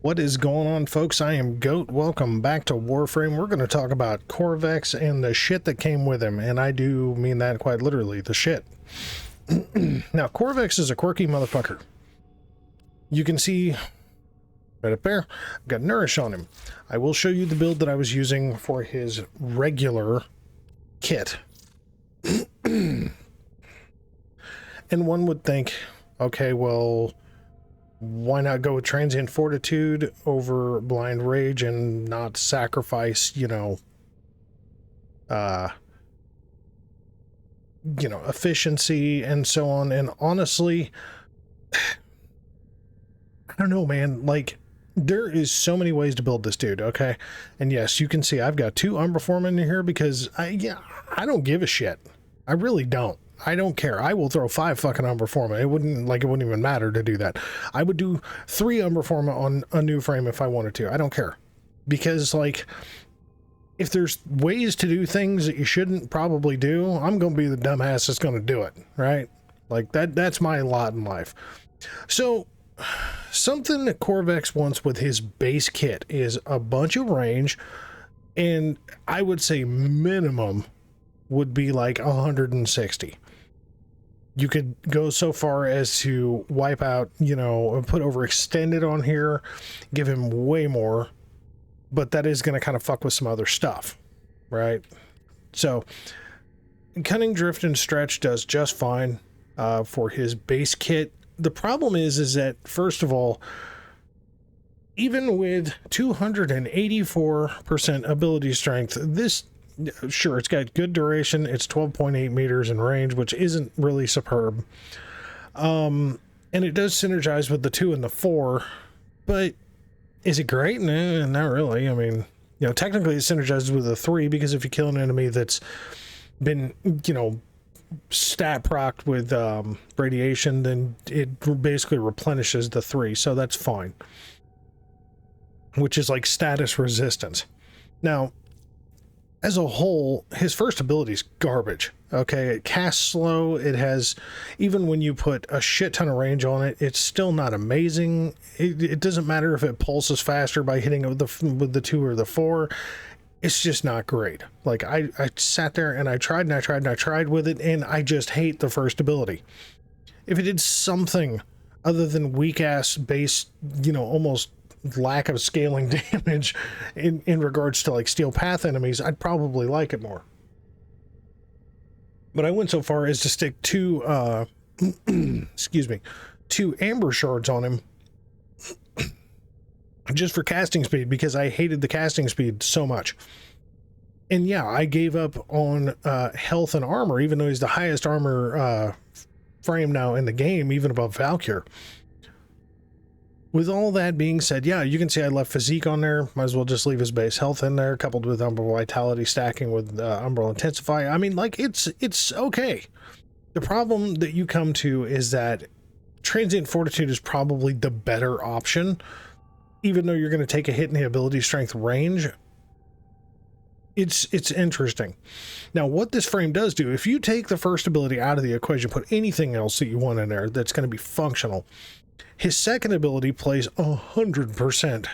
What is going on, folks? I am Goat. Welcome back to Warframe. We're going to talk about Qorvex and the shit that came with him, and I do mean that quite literally, the shit. Now, Qorvex is a quirky motherfucker. You can see right up there, I've got Nourish on him. I will show you the build that I was using for his regular kit. And one would think, okay, well, why not go with Transient Fortitude over Blind Rage and not sacrifice, efficiency and so on. And honestly, I don't know, man. Like, there is so many ways to build this dude, okay? And yes, you can see I've got 2 Umberform in here because I don't give a shit. I really don't. I don't care. I will throw 5 fucking Umberforma. It wouldn't even matter to do that. I would do 3 Umberforma on a new frame if I wanted to. I don't care. Because, like, if there's ways to do things that you shouldn't probably do, I'm going to be the dumbass that's going to do it, right? Like, that's my lot in life. So, something that Qorvex wants with his base kit is a bunch of range, and I would say minimum would be like 160. You could go so far as to wipe out, put overextended on here, give him way more, but that is going to kind of fuck with some other stuff, right? So, Cunning Drift and Stretch does just fine for his base kit. The problem is that, first of all, even with 284% ability strength, this, sure, it's got good duration. It's 12.8 meters in range, which isn't really superb. And it does synergize with the 2 and the 4, but is it great? Nah, not really. I mean, technically it synergizes with the 3 because if you kill an enemy that's been, stat procced with radiation, then it basically replenishes the 3, so that's fine. Which is like status resistance. Now, as a whole, his first ability is garbage. Okay, it casts slow. It has, even when you put a shit ton of range on it, it's still not amazing. It doesn't matter if it pulses faster by hitting it with the 2 or the 4. It's just not great. Like, I sat there and I tried with it, and I just hate the first ability. If it did something other than weak ass base, almost lack of scaling damage in regards to like steel path enemies, I'd probably like it more. But I went so far as to stick 2 excuse me, 2 amber shards on him just for casting speed, because I hated the casting speed so much. And yeah, I gave up on health and armor, even though he's the highest armor frame now in the game, even above Valkyr. With all that being said, yeah, you can see I left physique on there. Might as well just leave his base health in there, coupled with Umbral Vitality stacking with Umbral Intensify. I mean, like, it's okay. The problem that you come to is that Transient Fortitude is probably the better option, even though you're going to take a hit in the ability strength range. It's interesting. Now, what this frame does do, if you take the first ability out of the equation, put anything else that you want in there that's going to be functional, his second ability plays 100%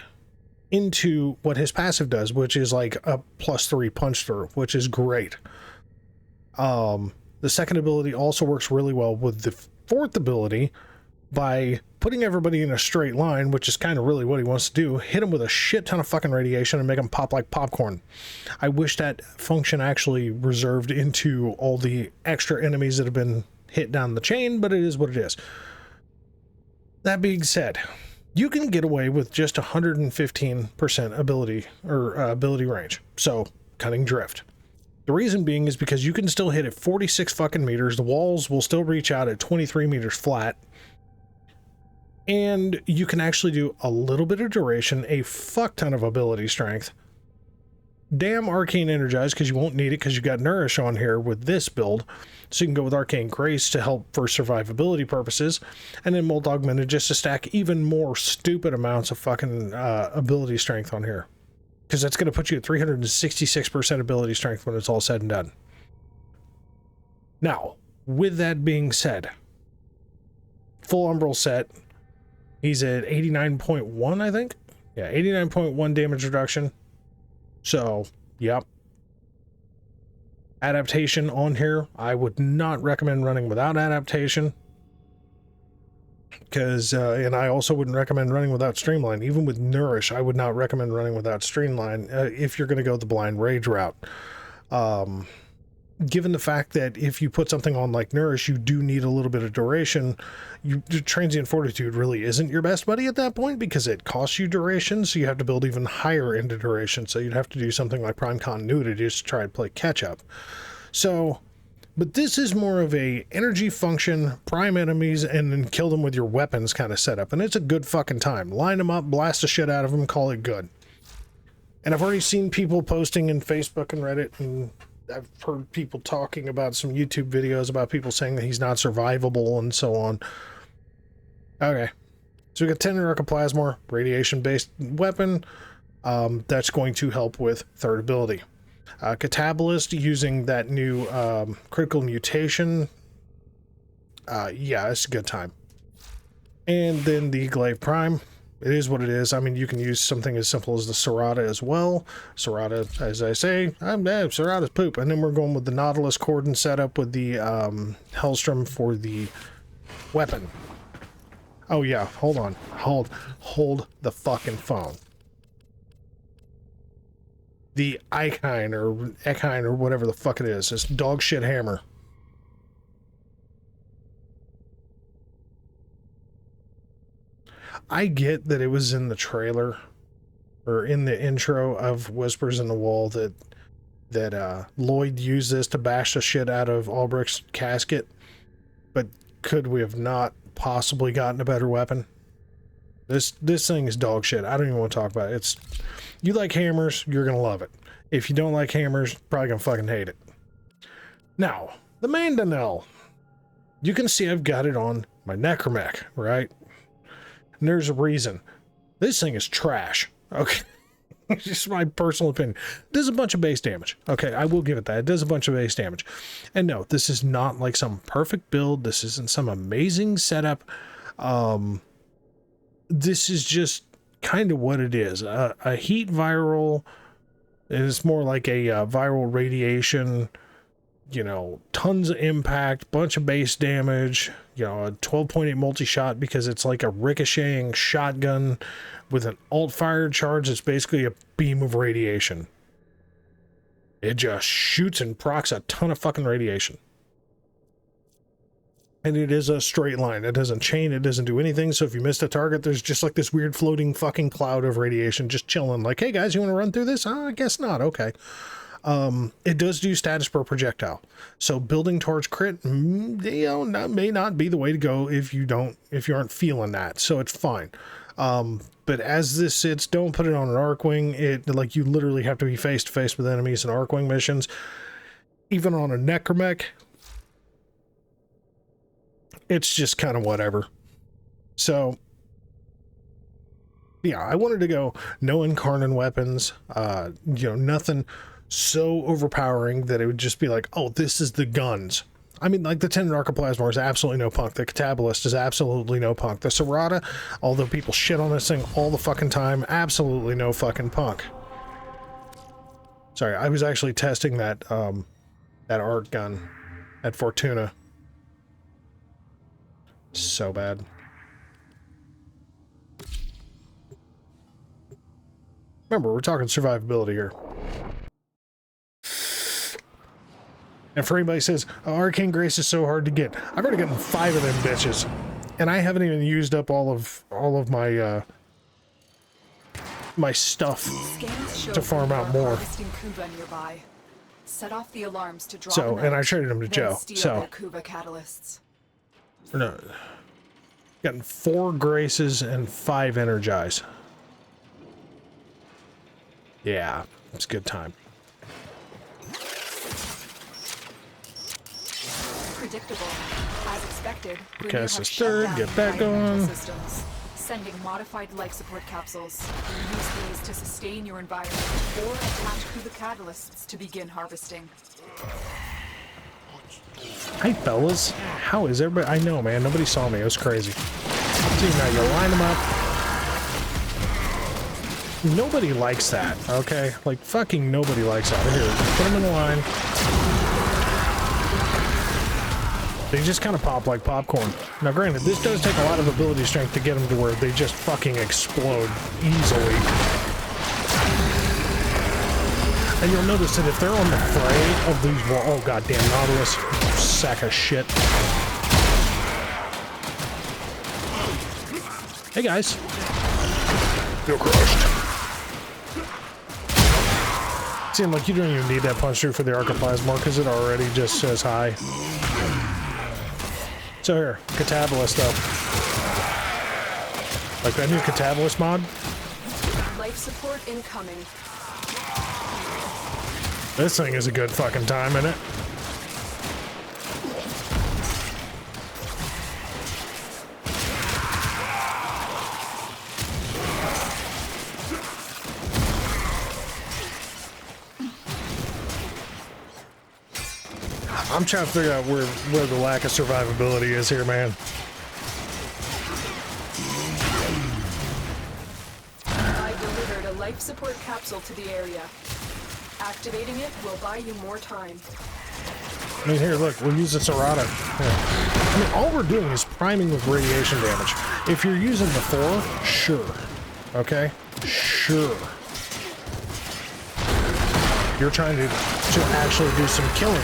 into what his passive does, which is like a +3 punch through, which is great. The second ability also works really well with the fourth ability by putting everybody in a straight line, which is kind of really what he wants to do. Hit him with a shit ton of fucking radiation and make him pop like popcorn. I wish that function actually reserved into all the extra enemies that have been hit down the chain, but it is what it is. That being said, you can get away with just 115% ability or ability range. So, Cunning Drift. The reason being is because you can still hit at 46 fucking meters. The walls will still reach out at 23 meters flat. And you can actually do a little bit of duration, a fuck ton of ability strength. Damn Arcane Energize, because you won't need it because you got Nourish on here with this build. So you can go with Arcane Grace to help for survivability purposes. And then Mold Augmented just to stack even more stupid amounts of fucking ability strength on here. Because that's going to put you at 366% ability strength when it's all said and done. Now, with that being said, full Umbral set, he's at 89.1, I think. Yeah, 89.1 damage reduction. So, yep. Adaptation on here. I would not recommend running without adaptation. Because, and I also wouldn't recommend running without Streamline. Even with Nourish, I would not recommend running without Streamline if you're going to go the Blind Rage route. Given the fact that if you put something on like Nourish, you do need a little bit of duration, Transient Fortitude really isn't your best buddy at that point because it costs you duration, so you have to build even higher into duration. So you'd have to do something like Prime Continuity just to try to play catch up. So, but this is more of a energy function, prime enemies, and then kill them with your weapons kind of setup. And it's a good fucking time. Line them up, blast the shit out of them, call it good. And I've already seen people posting in Facebook and Reddit, and I've heard people talking about some YouTube videos about people saying that he's not survivable and so on. Okay. So we got Tender Archoplasmor, radiation-based weapon. That's going to help with third ability. Catabolist using that new critical mutation. Yeah, it's a good time. And then the Glaive Prime. It is what it is. I mean, you can use something as simple as the Serrata as well. Serrata, as I say, Serrata's poop. And then we're going with the Nautilus Cordon setup with the Hellstrom for the weapon. Oh yeah, hold on. Hold the fucking phone. The Eichine or Echine or whatever the fuck it is. This dog shit hammer. I get that it was in the trailer or in the intro of Whispers in the Wall that Lloyd used this to bash the shit out of Albrecht's casket, but could we have not possibly gotten a better weapon? This thing is dog shit. I don't even want to talk about it. It's, you like hammers, you're gonna love it. If you don't like hammers, probably gonna fucking hate it. Now, the Mandanel. You can see I've got it on my Necromech, right? And there's a reason. This thing is trash. Okay. It's just my personal opinion. It does a bunch of base damage. Okay, I will give it that. It does a bunch of base damage. And no, this is not like some perfect build. This isn't some amazing setup. This is just kind of what it is. A heat viral. It's more like a viral radiation. You know, tons of impact, bunch of base damage, you know, a 12.8 multi-shot because it's like a ricocheting shotgun with an alt-fire charge. It's basically a beam of radiation. It just shoots and procs a ton of fucking radiation. And it is a straight line. It doesn't chain, it doesn't do anything. So if you missed a target, there's just like this weird floating fucking cloud of radiation just chilling. Like, hey guys, you want to run through this? I guess not. Okay. It does do status per projectile. So building towards crit, may not be the way to go if you aren't feeling that. So it's fine. But as this sits, don't put it on an Archwing. Like, you literally have to be face to face with enemies in Archwing missions. Even on a Necromech, it's just kind of whatever. So yeah, I wanted to go no incarnate weapons, nothing so overpowering that it would just be like, oh, this is the guns. I mean, like the Tendon Archoplasmor is absolutely no punk. The Catabolist is absolutely no punk. The Serrata, although people shit on this thing all the fucking time, absolutely no fucking punk. Sorry, I was actually testing that art gun at Fortuna. So bad. Remember, we're talking survivability here. And for anybody who says, oh, Arcane Grace is so hard to get, I've already gotten 5 of them bitches, and I haven't even used up all of my my stuff to farm out more. Set off the alarms to drop so, and I traded them to Joe. So, no, gotten 4 Graces and 5 Energize. Yeah, it's a good time. Predictable. As expected, Cast this third, get that going. Sending modified life support capsules. Use these to sustain your environment or attach to the catalysts to begin harvesting. Hi fellas, how is everybody? I know, man, nobody saw me. It was crazy. See, now you line them up. Nobody likes that, okay? Like, fucking nobody likes that. Here, put them in the line. They just kind of pop like popcorn. Now, granted, this does take a lot of ability strength to get them to where they just fucking explode easily. And you'll notice that if they're on the fray of these walls... Oh, goddamn Nautilus. Sack of shit. Hey, guys. You're crushed. Seems like you don't even need that punch through for the Archoplasmor because it already just says hi. So here, Catabolist though. Like that new Catabolist mod? Life support incoming. This thing is a good fucking time, isn't it? I'm trying to figure out where the lack of survivability is here, man. I delivered a life support capsule to the area. Activating it will buy you more time. I mean, here, look, we'll use the Serrata. I mean, all we're doing is priming with radiation damage. If you're using the 4, sure. Okay? Sure. You're trying to actually do some killing.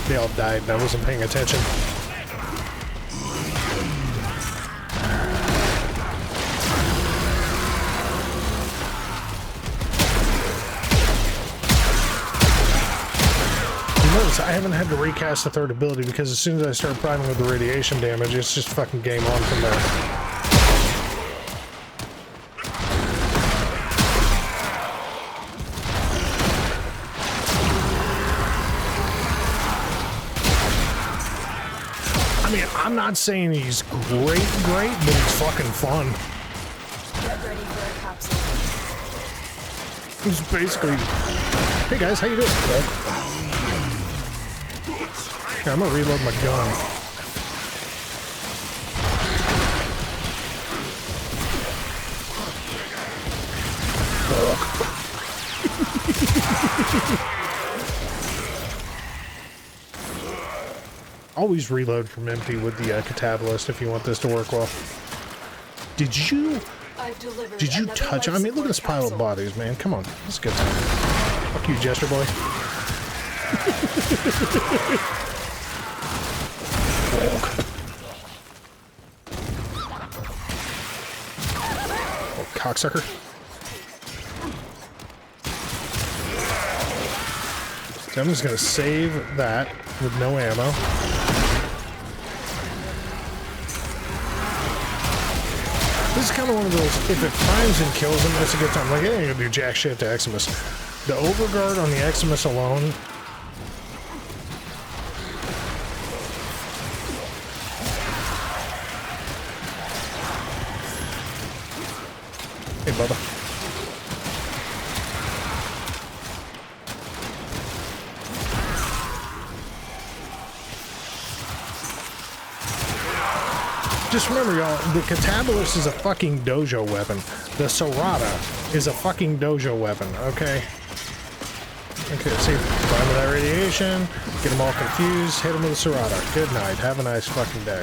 They all died and I wasn't paying attention. Notice I haven't had to recast the third ability because as soon as I start priming with the radiation damage, it's just fucking game on from there. I mean, I'm not saying he's great, but he's fucking fun. Get ready for a capsule. He's basically, hey guys, how you doing? Yeah, I'm gonna reload my gun. Always reload from empty with the Catabolist if you want this to work well. Did you touch? I mean, look at this pile of bodies, man. Come on, it's a good time. Fuck you, Jester boy. Oh, cocksucker. So I'm just gonna save that with no ammo. This is kind of one of those, if it primes and kills him, that's a good time. Like, it ain't gonna do jack shit to Eximus. The overguard on the Eximus alone. Hey, Bubba. Just remember, y'all, the Catabolist is a fucking dojo weapon. The Serrata is a fucking dojo weapon, okay? Okay, see, prime with that radiation, get them all confused, hit them with the Serrata. Good night, have a nice fucking day.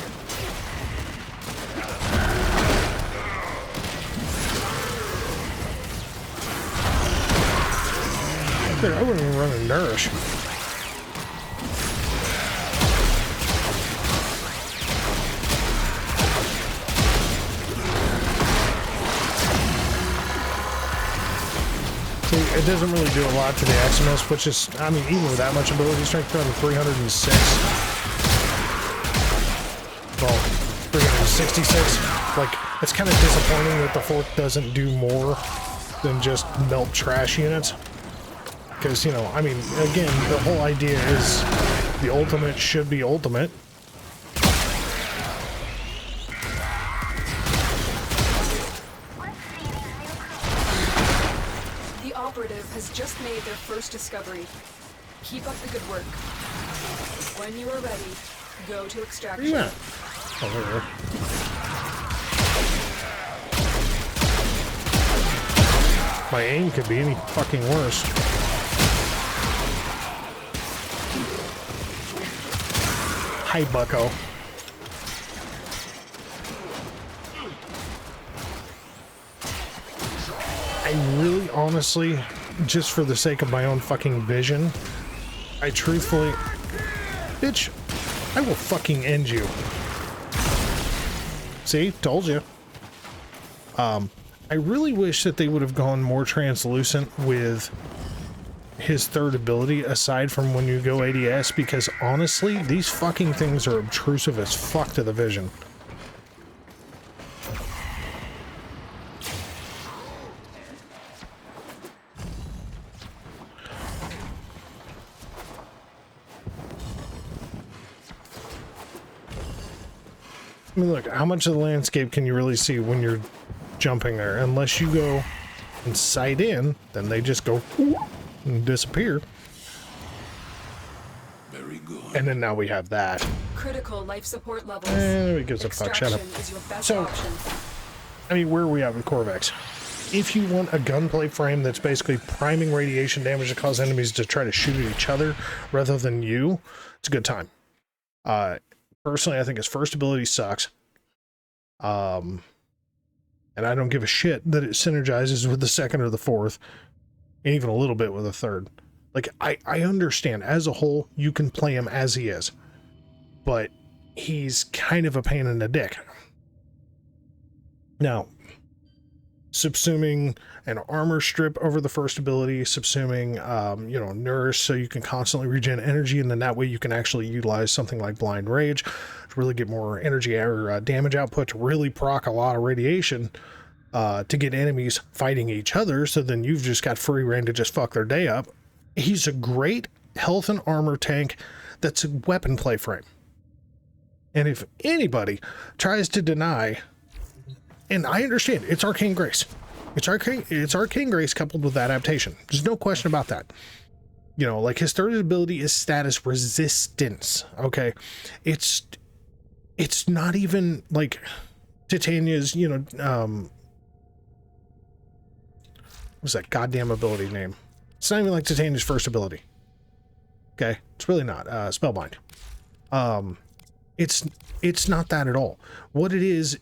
Dude, I wouldn't even run a Nourish. It doesn't really do a lot to the Eximus, which is, I mean, even with that much ability strength, on 306. Well, 366. Like, it's kind of disappointing that the 4th doesn't do more than just melt trash units. Because, you know, I mean, again, the whole idea is the ultimate should be ultimate. Has just made their first discovery. Keep up the good work. When you are ready, go to extraction. Where you at? Oh, there. My aim could be any fucking worse. Hi, bucko. I really, honestly, just for the sake of my own fucking vision, I truthfully... Bitch, I will fucking end you. See? Told you. I really wish that they would have gone more translucent with his third ability, aside from when you go ADS, because honestly, these fucking things are obtrusive as fuck to the vision. I mean, look, how much of the landscape can you really see when you're jumping there? Unless you go and sight in, then they just go and disappear. Very good. And then now we have that. Critical life support levels. Who gives a fuck? Shut up. Is your best So, option. I mean, where are we at with Qorvex? If you want a gunplay frame that's basically priming radiation damage to cause enemies to try to shoot at each other rather than you, it's a good time. Personally, I think his first ability sucks. And I don't give a shit that it synergizes with the second or the fourth, and even a little bit with the third. Like, I understand, as a whole, you can play him as he is, but he's kind of a pain in the dick. Now, subsuming an armor strip over the first ability, subsuming, you know, nourish so you can constantly regen energy, and then that way you can actually utilize something like blind rage to really get more energy or damage output, to really proc a lot of radiation to get enemies fighting each other, so then you've just got free reign to just fuck their day up. He's a great health and armor tank that's a weapon play frame. And if anybody tries to deny, and I understand, it's Arcane Grace. It's Arcane Grace coupled with adaptation. There's no question about that. You know, like, his third ability is status resistance, okay? It's not even like Titania's, you know, what's that goddamn ability name? It's not even like Titania's first ability. Okay? It's really not. Spellbind. It's not that at all. What it is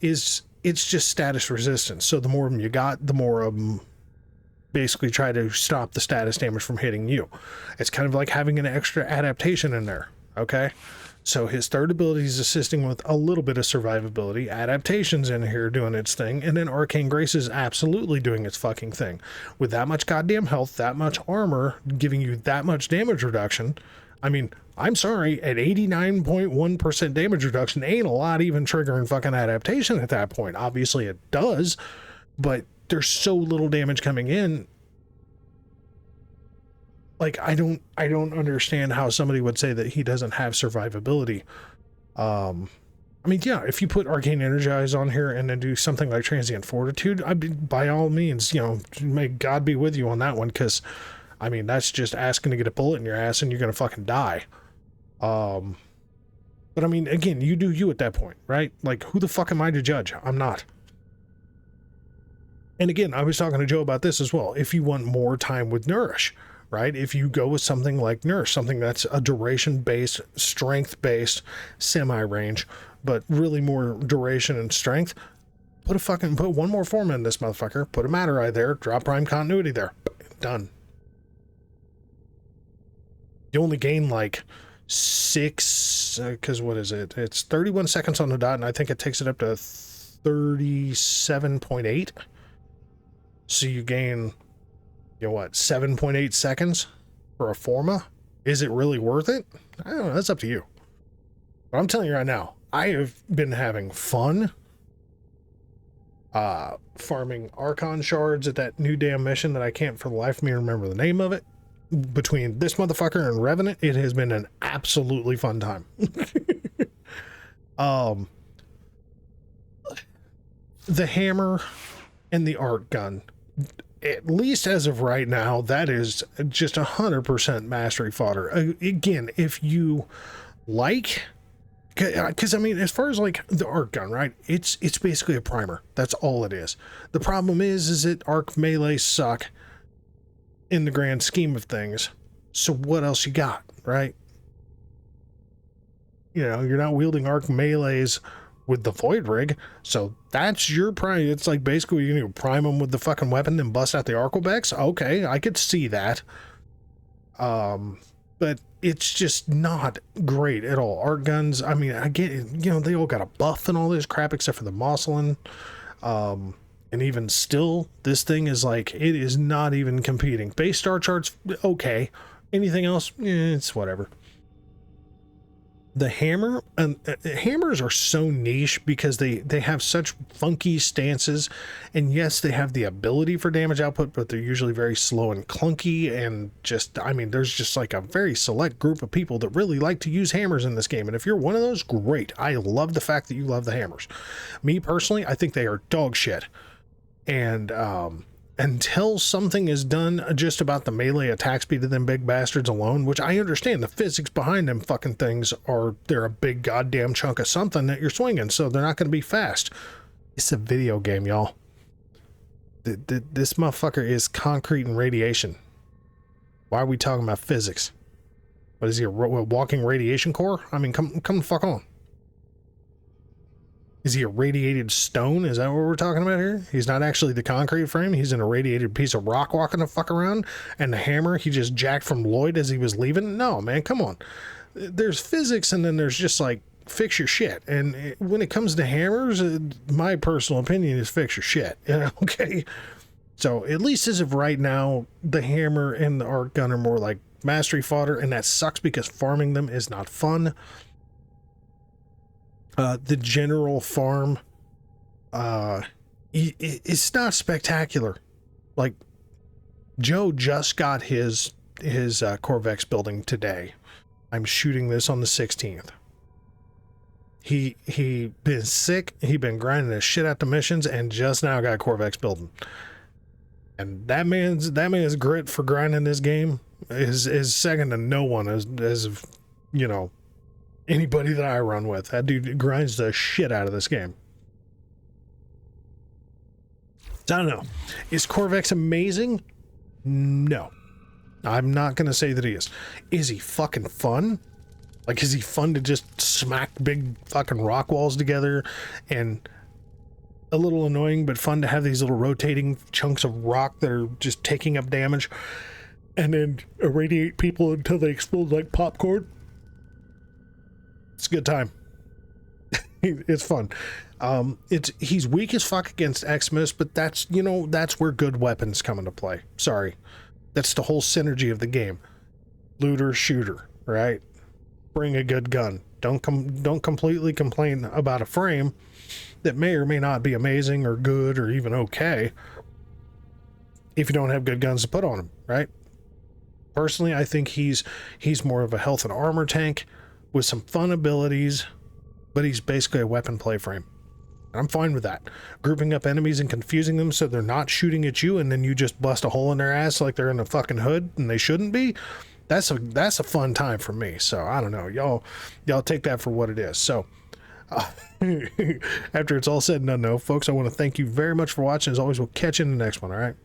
it's just status resistance. So the more of them you got, the more of them basically try to stop the status damage from hitting you. It's kind of like having an extra adaptation in there, okay? So his third ability is assisting with a little bit of survivability, adaptations in here doing its thing, and then Arcane Grace is absolutely doing its fucking thing. With that much goddamn health, that much armor, giving you that much damage reduction, I mean, I'm sorry, at 89.1% damage reduction, ain't a lot even triggering fucking adaptation at that point. Obviously it does, but there's so little damage coming in. Like, I don't understand how somebody would say that he doesn't have survivability. I mean, yeah, if you put Arcane Energize on here and then do something like Transient Fortitude, I'd be, by all means, you know, may God be with you on that one, because I mean, that's just asking to get a bullet in your ass and you're gonna fucking die. But I mean, again, you do you at that point, right? Like, who the fuck am I to judge? I'm not. And again, I was talking to Joe about this as well. If you want more time with Nourish, right? If you go with something like Nourish, something that's a duration-based, strength-based, semi-range, but really more duration and strength, put one more form in this motherfucker, put a Matter Eye there, drop Prime Continuity there. Done. You only gain like 6, because what is it? It's 31 seconds on the dot, and I think it takes it up to 37.8. So you gain, you know what, 7.8 seconds for a Forma? Is it really worth it? I don't know, that's up to you. But I'm telling you right now, I have been having fun farming Archon shards at that new damn mission that I can't for the life of me remember the name of it. Between this motherfucker and Revenant, it has been an absolutely fun time. The hammer and the archgun, at least as of right now, that is just 100% mastery fodder. Again, if you like Because I mean, as far as like the arc gun, right? It's basically a primer. That's all it is. The problem is that arc melees suck in the grand scheme of things. So what else you got, right? You know, you're not wielding arc melees with the void rig, so that's your prime. It's like basically you need to prime them with the fucking weapon and bust out the Qorvex. Okay, I could see that. But it's just not great at all. Arc guns, I mean, I get it, you know, they all got a buff and all this crap except for the Moslin. And even still, this thing is like, it is not even competing. Base star charts, okay. Anything else, it's whatever. The hammer, hammers are so niche because they have such funky stances, and yes, they have the ability for damage output, but they're usually very slow and clunky, and just, I mean, there's just like a very select group of people that really like to use hammers in this game, and if you're one of those, great. I love the fact that you love the hammers. Me personally, I think they are dog shit, and until something is done just about the melee attack speed of them big bastards alone, which I understand the physics behind them fucking things are, they're a big goddamn chunk of something that you're swinging, so they're not going to be fast. It's a video game, y'all. This motherfucker is concrete and radiation. Why are we talking about physics? What is he, a walking radiation core? I mean, come the fuck on. Is he a radiated stone? Is that what we're talking about here? He's not actually the concrete frame. He's an irradiated piece of rock walking the fuck around. And the hammer he just jacked from Lloyd as he was leaving. No, man, come on. There's physics and then there's just like, fix your shit. And when it comes to hammers, my personal opinion is fix your shit. You know, okay? So at least as of right now, the hammer and the arc gun are more like mastery fodder. And that sucks because farming them is not fun. The general farm, it's not spectacular. Like, Joe just got his Qorvex building today. I'm shooting this on the 16th. He been sick. He been grinding his shit out the missions and just now got Qorvex building. And that man's grit for grinding this game is second to no one as you know, anybody that I run with. That dude grinds the shit out of this game. I don't know. Is Qorvex amazing? No. I'm not going to say that he is. Is he fucking fun? Like, is he fun to just smack big fucking rock walls together and a little annoying, but fun to have these little rotating chunks of rock that are just taking up damage and then irradiate people until they explode like popcorn? It's a good time. It's fun. He's weak as fuck against Xmas, but that's, you know, that's where good weapons come into play. Sorry. That's the whole synergy of the game. Looter, shooter, right? Bring a good gun. Don't completely complain about a frame that may or may not be amazing or good or even okay if you don't have good guns to put on him, right? Personally, I think he's more of a health and armor tank with some fun abilities, but he's basically a weapon play frame. I'm fine with that. Grouping up enemies and confusing them so they're not shooting at you and then you just bust a hole in their ass like they're in a fucking hood and they shouldn't be. That's a fun time for me. So I don't know. Y'all take that for what it is. So after it's all said and done, though, folks, I want to thank you very much for watching. As always, we'll catch you in the next one. All right.